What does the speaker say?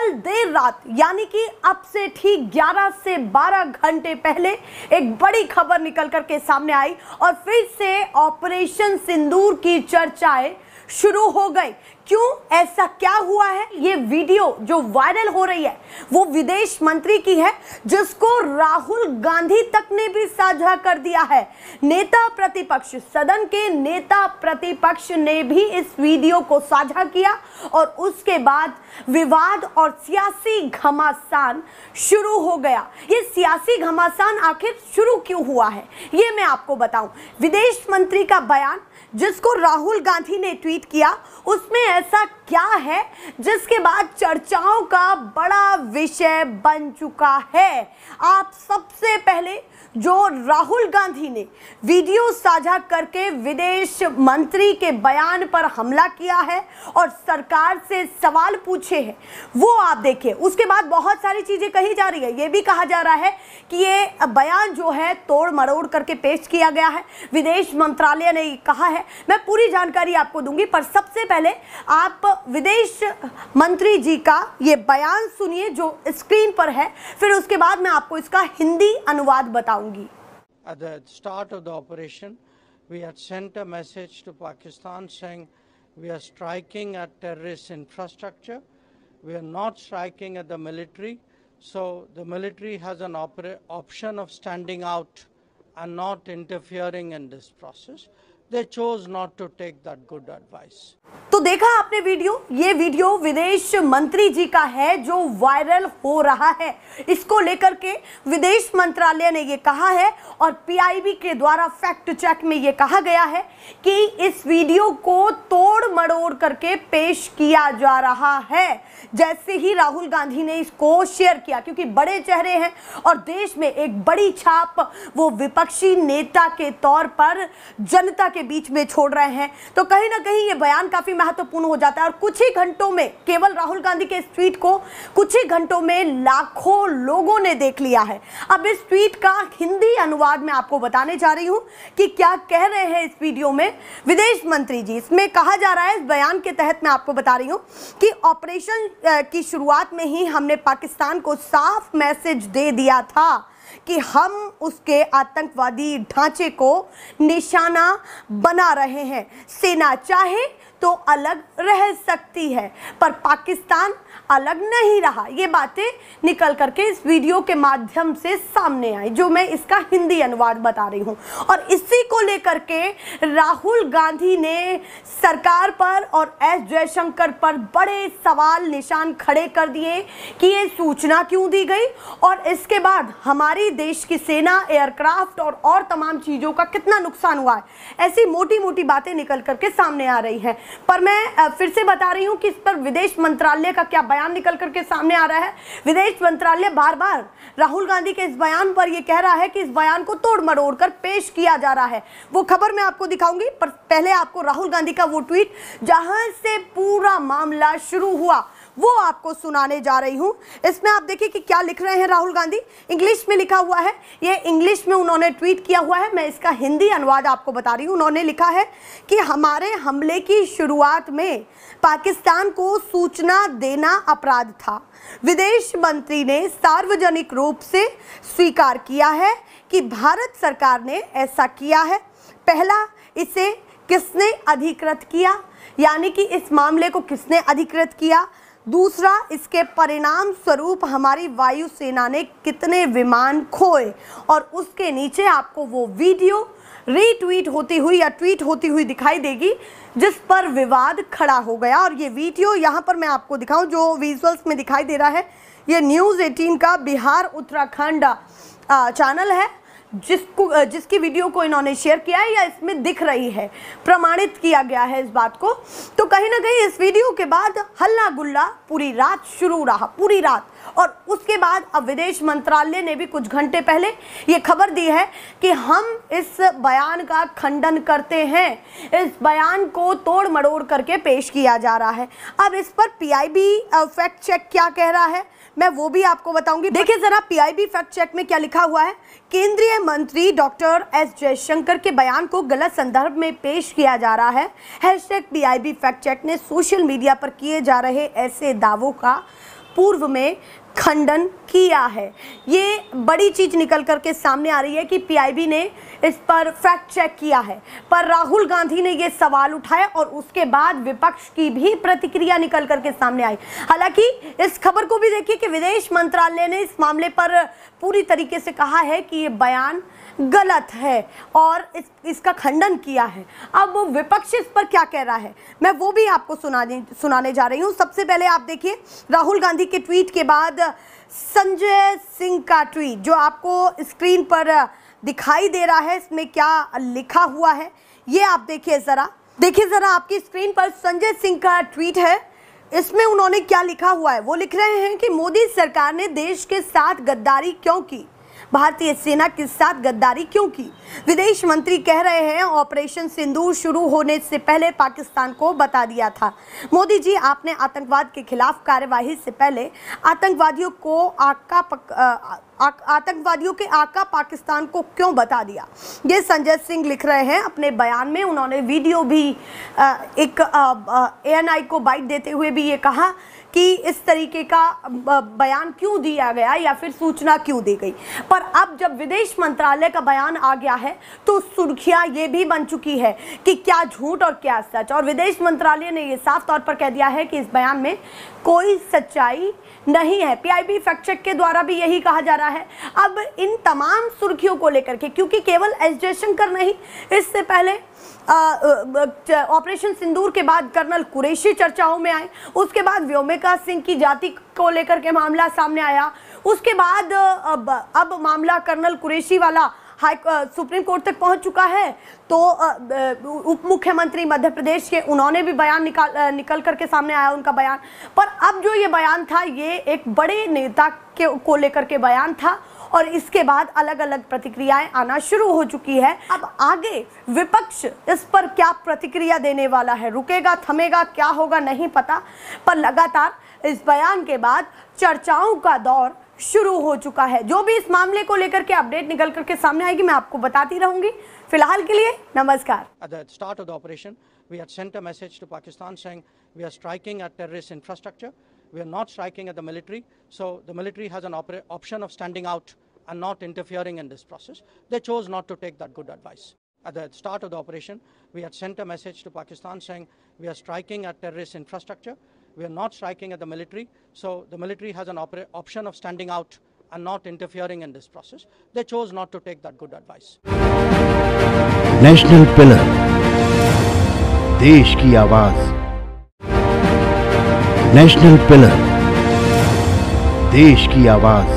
कल देर रात यानी कि अब से ठीक 11 से 12 घंटे पहले एक बड़ी खबर निकल कर के सामने आई और फिर से ऑपरेशन सिंदूर की चर्चाएं शुरू हो गई। क्यों, ऐसा क्या हुआ है? ये वीडियो जो वायरल हो रही है वो विदेश मंत्री की है, जिसको राहुल गांधी तक ने भी साझा कर दिया है। नेता प्रतिपक्ष, सदन के नेता प्रतिपक्ष ने भी इस वीडियो को साझा किया और उसके बाद विवाद और सियासी घमासान शुरू हो गया। ये सियासी घमासान आखिर शुरू क्यों हुआ है, ये मैं आपको बताऊं। विदेश मंत्री का बयान जिसको राहुल गांधी ने ट्वीट किया, उसमें ऐसा क्या है जिसके बाद चर्चाओं का बड़ा विषय बन चुका है। आप सबसे पहले जो राहुल गांधी ने वीडियो साझा करके विदेश मंत्री के बयान पर हमला किया है और सरकार से सवाल पूछे हैं, वो आप देखिए। उसके बाद बहुत सारी चीजें कही जा रही है। ये भी कहा जा रहा है कि ये बयान जो है तोड़ मरोड़ करके पेश किया गया है, विदेश मंत्रालय ने कहा है। मैं पूरी जानकारी आपको दूंगी, पर सबसे पहले आप विदेश मंत्री जी का ये बयान सुनिए जो स्क्रीन पर है, फिर उसके बाद मैं आपको इसका हिंदी अनुवाद बताऊंगी। At the start of the operation, we had sent a message to Pakistan saying we are striking at terrorist infrastructure. We are not striking at the military. So the military has an option of standing out and not interfering in this process. They chose not to take that good advice. तो देखा आपने video, ये video विदेश मंत्री जी का है जो viral हो रहा है। इसको लेकर के विदेश मंत्रालय ने ये कहा है और पीआईबी के द्वारा फैक्ट चेक में ये कहा गया है कि इस वीडियो को तोड़ मरोड़ करके पेश किया जा रहा है। जैसे ही राहुल गांधी ने इसको शेयर किया, क्योंकि बड़े चेहरे हैं और देश में एक बड़ी छाप वो विपक्षी नेता के तौर पर जनता के बीच में छोड़ रहे हैं, तो कहीं ना कहीं ये बयान काफी महत्वपूर्ण हो जाता है। और कुछ ही घंटों में, केवल राहुल गांधी के इस ट्वीट को कुछ ही घंटों में लाखों लोगों ने देख लिया है। अब इस ट्वीट का हिंदी अनुवाद मैं आपको बताने जा रही हूं कि क्या कह रहे हैं इस वीडियो में विदेश मंत्री जी। इसमें कहा जा रहा है, इस बयान के तहत मैं आपको बता रही हूं कि ऑपरेशन की शुरुआत में ही हमने पाकिस्तान को साफ मैसेज दे दिया था कि हम उसके आतंकवादी ढांचे को निशाना बना रहे हैं। सेना चाहे तो अलग रह सकती है, पर पाकिस्तान अलग नहीं रहा। ये बातें निकल करके इस वीडियो के माध्यम से सामने आई, जो मैं इसका हिंदी अनुवाद बता रही हूं। और इसी को लेकर के राहुल गांधी ने सरकार पर और एस जयशंकर पर बड़े सवाल निशान खड़े कर दिए कि ये सूचना क्यों दी गई और इसके बाद हमारी देश की सेना, एयरक्राफ्ट और तमाम चीज़ों का कितना नुकसान हुआ है। ऐसी मोटी मोटी बातें निकल करके सामने आ रही हैं। पर मैं फिर से बता रही हूं कि इस पर विदेश मंत्रालय का क्या बयान निकल करके सामने आ रहा है। विदेश मंत्रालय बार बार राहुल गांधी के इस बयान पर यह कह रहा है कि इस बयान को तोड़ मरोड़ कर पेश किया जा रहा है। वो खबर मैं आपको दिखाऊंगी, पर पहले आपको राहुल गांधी का वो ट्वीट जहां से पूरा मामला शुरू हुआ वो आपको सुनाने जा रही हूं। इसमें आप देखिए कि क्या लिख रहे हैं राहुल गांधी। इंग्लिश में लिखा हुआ है, ये इंग्लिश में उन्होंने ट्वीट किया हुआ है। मैं इसका हिंदी अनुवाद आपको बता रही हूं। उन्होंने लिखा है कि हमारे हमले की शुरुआत में पाकिस्तान को सूचना देना अपराध था। विदेश मंत्री ने सार्वजनिक रूप से स्वीकार किया है कि भारत सरकार ने ऐसा किया है। पहला, इसे किसने अधिकृत किया, यानी कि इस मामले को किसने अधिकृत किया। दूसरा, इसके परिणाम स्वरूप हमारी वायुसेना ने कितने विमान खोए। और उसके नीचे आपको वो वीडियो रीट्वीट होती हुई या ट्वीट होती हुई दिखाई देगी जिस पर विवाद खड़ा हो गया। और ये वीडियो यहाँ पर मैं आपको दिखाऊं, जो विजुअल्स में दिखाई दे रहा है, ये न्यूज़ 18 का बिहार उत्तराखंड चैनल है, जिसकी वीडियो को इन्होंने शेयर किया है या इसमें दिख रही है, प्रमाणित किया गया है इस बात को। तो कहीं ना कहीं इस वीडियो के बाद हल्ला गुल्ला पूरी रात शुरू रहा, पूरी रात। और उसके बाद अब विदेश मंत्रालय ने भी कुछ घंटे पहले ये खबर दी है कि हम इस बयान का खंडन करते हैं, इस बयान को तोड़ मरोड़ करके पेश किया जा रहा है। अब इस पर पीआईबी फैक्ट चेक क्या कह रहा है मैं वो भी आपको बताऊंगी। देखिए जरा पीआईबी फैक्ट चेक में क्या लिखा हुआ है। केंद्रीय मंत्री डॉक्टर एस जयशंकर के बयान को गलत संदर्भ में पेश किया जा रहा है। #पीआईबी फैक्ट चेक ने सोशल मीडिया पर किए जा रहे ऐसे दावों का पूर्व में खंडन किया है। ये बड़ी चीज निकल करके सामने आ रही है कि पीआईबी ने इस पर फैक्ट चेक किया है, पर राहुल गांधी ने ये सवाल उठाया और उसके बाद विपक्ष की भी प्रतिक्रिया निकल करके सामने आई। हालांकि इस खबर को भी देखिए कि विदेश मंत्रालय ने इस मामले पर पूरी तरीके से कहा है कि ये बयान गलत है और इसका खंडन किया है। अब विपक्ष इस पर क्या कह रहा है मैं वो भी आपको सुनाने जा रही हूँ। सबसे पहले आप देखिए राहुल गांधी के ट्वीट के बाद संजय सिंह का ट्वीट जो आपको स्क्रीन पर दिखाई दे रहा है, इसमें क्या लिखा हुआ है ये आप देखिए जरा आपकी स्क्रीन पर संजय सिंह का ट्वीट है। इसमें उन्होंने क्या लिखा हुआ है, वो लिख रहे हैं कि मोदी सरकार ने देश के साथ गद्दारी क्यों की, भारतीय सेना के साथ गद्दारी क्यों की। विदेश मंत्री कह रहे हैं ऑपरेशन सिंदूर शुरू होने से पहले पाकिस्तान को बता दिया था। मोदी जी, आपने आतंकवाद के खिलाफ कार्यवाही से पहले आतंकवादियों के आका पाकिस्तान को क्यों बता दिया। ये संजय सिंह लिख रहे हैं अपने बयान में। उन्होंने वीडियो भी एक ANI को बाइट देते हुए भी ये कहा कि इस तरीके का बयान क्यों दिया गया या फिर सूचना क्यों दी गई। पर अब जब विदेश मंत्रालय का बयान आ गया है तो सुर्खियां ये भी बन चुकी है कि क्या झूठ और क्या सच, और विदेश मंत्रालय ने ये साफ तौर पर कह दिया है कि इस बयान में कोई सच्चाई नहीं है। पीआईबी फैक्ट चेक के द्वारा भी यही कहा जा रहा है। अब इन तमाम सुर्खियों को लेकर के, क्योंकि केवल एस जयशंकर नहीं, इससे पहले ऑपरेशन सिंदूर के बाद कर्नल कुरैशी चर्चाओं में आए, उसके बाद व्योमिका सिंह की जाति को लेकर के मामला सामने आया, उसके बाद अब मामला कर्नल कुरैशी वाला सुप्रीम कोर्ट तक पहुंच चुका है। तो उप मुख्यमंत्री मध्य प्रदेश के, उन्होंने भी बयान निकल करके सामने आया उनका बयान। पर अब जो ये बयान था ये एक बड़े नेता को लेकर के बयान था और इसके बाद अलग अलग प्रतिक्रियाएं आना शुरू हो चुकी है। अब आगे विपक्ष इस पर क्या प्रतिक्रिया देने वाला है, रुकेगा थमेगा क्या होगा नहीं पता, पर लगातार इस बयान के बाद चर्चाओं का दौर शुरू हो चुका है। जो भी इस मामले को लेकर के अपडेट निकल करके सामने आएगी मैं आपको बताती रहूंगी। फिलहाल के लिए नमस्कार। At the start of the operation, we had sent a message to Pakistan saying we are striking at terrorist infrastructure. We are not striking at the military. So the military has an option of standing out and not interfering in this process. They chose not to take that good advice. At the start of the operation, we had sent a message to Pakistan saying we are striking at terrorist infrastructure. We are not striking at the military. So the military has an option of standing out and not interfering in this process. They chose not to take that good advice. National pillar, देश की आवाज। National pillar, देश की आवाज।